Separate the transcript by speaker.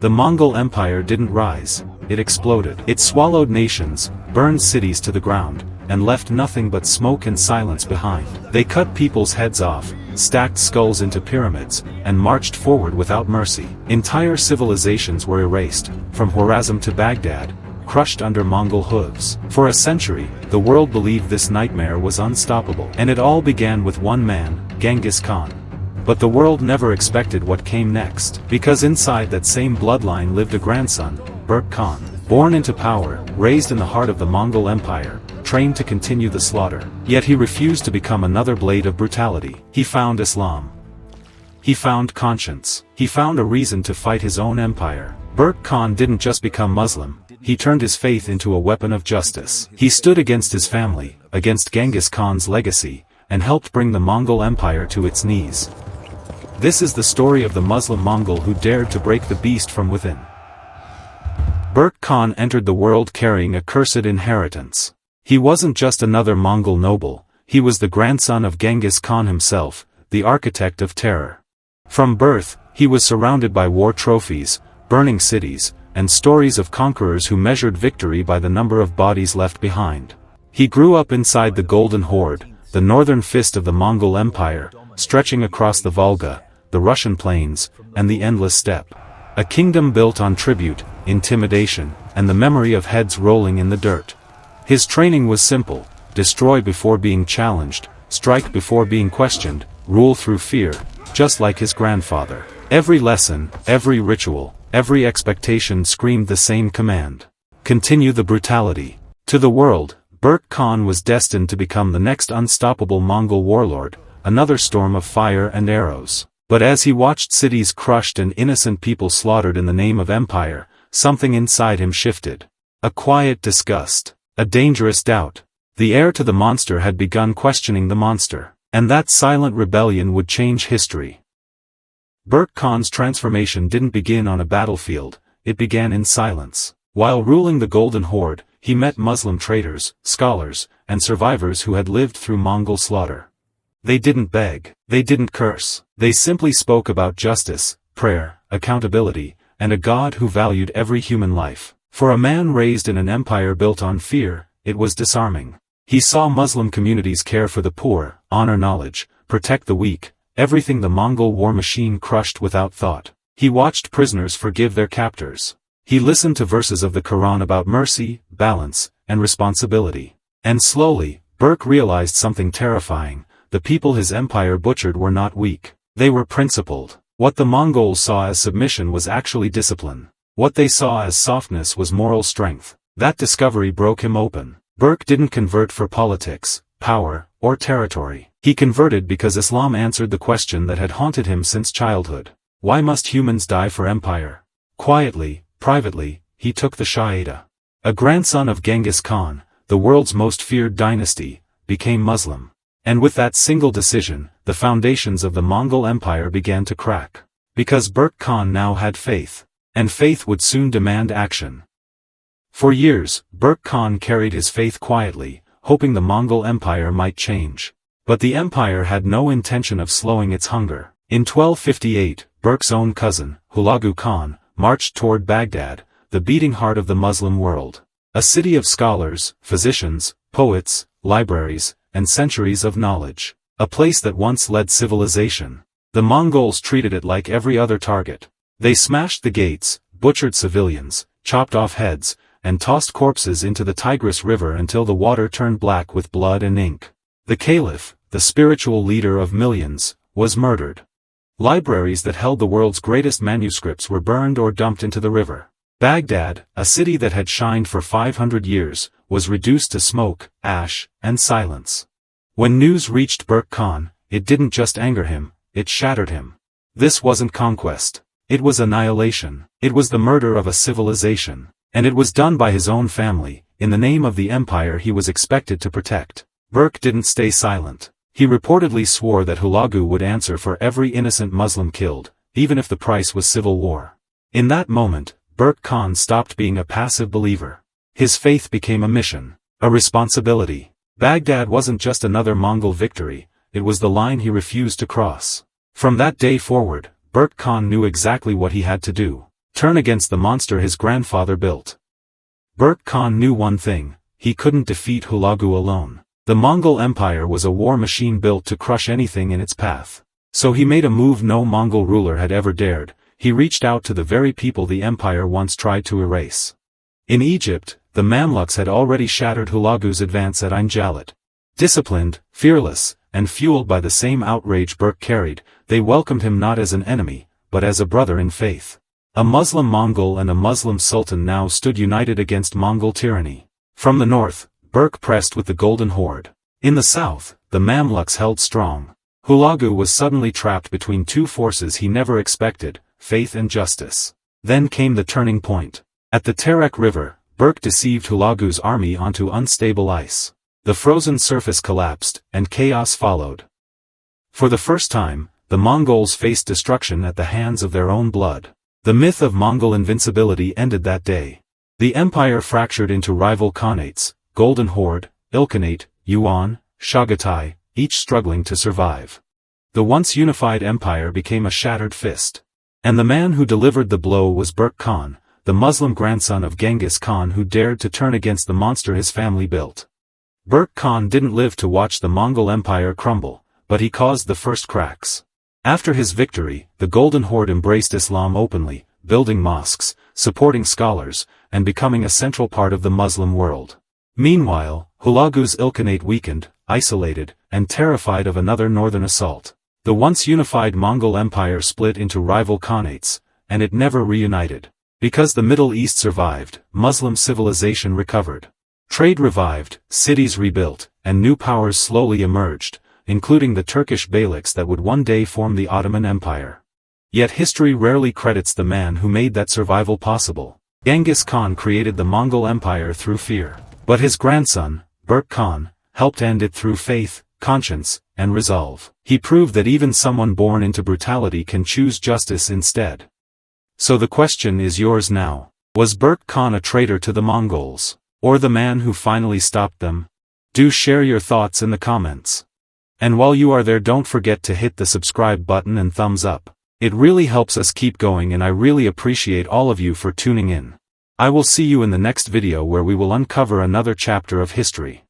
Speaker 1: The Mongol Empire didn't rise, it exploded. It swallowed nations, burned cities to the ground, and left nothing but smoke and silence behind. They cut people's heads off, stacked skulls into pyramids, and marched forward without mercy. Entire civilizations were erased, from Khwarezm to Baghdad, crushed under Mongol hooves. For a century, the world believed this nightmare was unstoppable. And it all began with one man, Genghis Khan. But the world never expected what came next, because inside that same bloodline lived a grandson, Berke Khan. Born into power, raised in the heart of the Mongol Empire, trained to continue the slaughter. Yet he refused to become another blade of brutality. He found Islam. He found conscience. He found a reason to fight his own empire. Berke Khan didn't just become Muslim, he turned his faith into a weapon of justice. He stood against his family, against Genghis Khan's legacy, and helped bring the Mongol Empire to its knees. This is the story of the Muslim Mongol who dared to break the beast from within. Berke Khan entered the world carrying a cursed inheritance. He wasn't just another Mongol noble, he was the grandson of Genghis Khan himself, the architect of terror. From birth, he was surrounded by war trophies, burning cities, and stories of conquerors who measured victory by the number of bodies left behind. He grew up inside the Golden Horde, the northern fist of the Mongol Empire, stretching across the Volga, the Russian plains, and the endless steppe. A kingdom built on tribute, intimidation, and the memory of heads rolling in the dirt. His training was simple: destroy before being challenged, strike before being questioned, rule through fear, just like his grandfather. Every lesson, every ritual, every expectation screamed the same command: continue the brutality. To the world, Berke Khan was destined to become the next unstoppable Mongol warlord, another storm of fire and arrows. But as he watched cities crushed and innocent people slaughtered in the name of empire, something inside him shifted. A quiet disgust. A dangerous doubt. The heir to the monster had begun questioning the monster. And that silent rebellion would change history. Berke Khan's transformation didn't begin on a battlefield, it began in silence. While ruling the Golden Horde, he met Muslim traders, scholars, and survivors who had lived through Mongol slaughter. They didn't beg, they didn't curse, they simply spoke about justice, prayer, accountability, and a God who valued every human life. For a man raised in an empire built on fear, it was disarming. He saw Muslim communities care for the poor, honor knowledge, protect the weak, everything the Mongol war machine crushed without thought. He watched prisoners forgive their captors. He listened to verses of the Quran about mercy, balance, and responsibility. And slowly, Berke realized something terrifying: the people his empire butchered were not weak. They were principled. What the Mongols saw as submission was actually discipline. What they saw as softness was moral strength. That discovery broke him open. Berke didn't convert for politics, power, or territory. He converted because Islam answered the question that had haunted him since childhood. Why must humans die for empire? Quietly, privately, he took the Shahada. A grandson of Genghis Khan, the world's most feared dynasty, became Muslim. And with that single decision, the foundations of the Mongol Empire began to crack. Because Berke Khan now had faith. And faith would soon demand action. For years, Berke Khan carried his faith quietly, hoping the Mongol Empire might change. But the empire had no intention of slowing its hunger. In 1258, Berke's own cousin, Hulagu Khan, marched toward Baghdad, the beating heart of the Muslim world. A city of scholars, physicians, poets, libraries, and centuries of knowledge. A place that once led civilization. The Mongols treated it like every other target. They smashed the gates, butchered civilians, chopped off heads, and tossed corpses into the Tigris River until the water turned black with blood and ink. The Caliph, the spiritual leader of millions, was murdered. Libraries that held the world's greatest manuscripts were burned or dumped into the river. Baghdad, a city that had shined for 500 years, was reduced to smoke, ash, and silence. When news reached Berke Khan, it didn't just anger him, it shattered him. This wasn't conquest. It was annihilation. It was the murder of a civilization. And it was done by his own family, in the name of the empire he was expected to protect. Berke didn't stay silent. He reportedly swore that Hulagu would answer for every innocent Muslim killed, even if the price was civil war. In that moment, Berke Khan stopped being a passive believer. His faith became a mission, a responsibility. Baghdad wasn't just another Mongol victory, it was the line he refused to cross. From that day forward, Berke Khan knew exactly what he had to do. turn against the monster his grandfather built. Berke Khan knew one thing: he couldn't defeat Hulagu alone. The Mongol Empire was a war machine built to crush anything in its path. So he made a move no Mongol ruler had ever dared. He reached out to the very people the empire once tried to erase. In Egypt, the Mamluks had already shattered Hulagu's advance at Untold. Disciplined, fearless, and fueled by the same outrage Berke carried, they welcomed him not as an enemy, but as a brother in faith. A Muslim Mongol and a Muslim Sultan now stood united against Mongol tyranny. From the north, Berke pressed with the Golden Horde. In the south, the Mamluks held strong. Hulagu was suddenly trapped between two forces he never expected, faith and justice. Then came the turning point. At the Terek River, Berke deceived Hulagu's army onto unstable ice. The frozen surface collapsed, and chaos followed. For the first time, the Mongols faced destruction at the hands of their own blood. The myth of Mongol invincibility ended that day. The empire fractured into rival khanates: Golden Horde, Ilkhanate, Yuan, Chagatai, each struggling to survive. The once unified empire became a shattered fist. And the man who delivered the blow was Berke Khan, the Muslim grandson of Genghis Khan who dared to turn against the monster his family built. Berke Khan didn't live to watch the Mongol Empire crumble, but he caused the first cracks. After his victory, the Golden Horde embraced Islam openly, building mosques, supporting scholars, and becoming a central part of the Muslim world. Meanwhile, Hulagu's Ilkhanate weakened, isolated, and terrified of another northern assault. The once unified Mongol Empire split into rival khanates, and it never reunited. Because the Middle East survived, Muslim civilization recovered. Trade revived, cities rebuilt, and new powers slowly emerged, including the Turkish Beyliks that would one day form the Ottoman Empire. Yet history rarely credits the man who made that survival possible. Genghis Khan created the Mongol Empire through fear. But his grandson, Berke Khan, helped end it through faith, conscience, and resolve. He proved that even someone born into brutality can choose justice instead. So the question is yours now. Was Berke Khan a traitor to the Mongols? Or the man who finally stopped them? Do share your thoughts in the comments. And while you are there, don't forget to hit the subscribe button and thumbs up. It really helps us keep going, and I really appreciate all of you for tuning in. I will see you in the next video where we will uncover another chapter of history.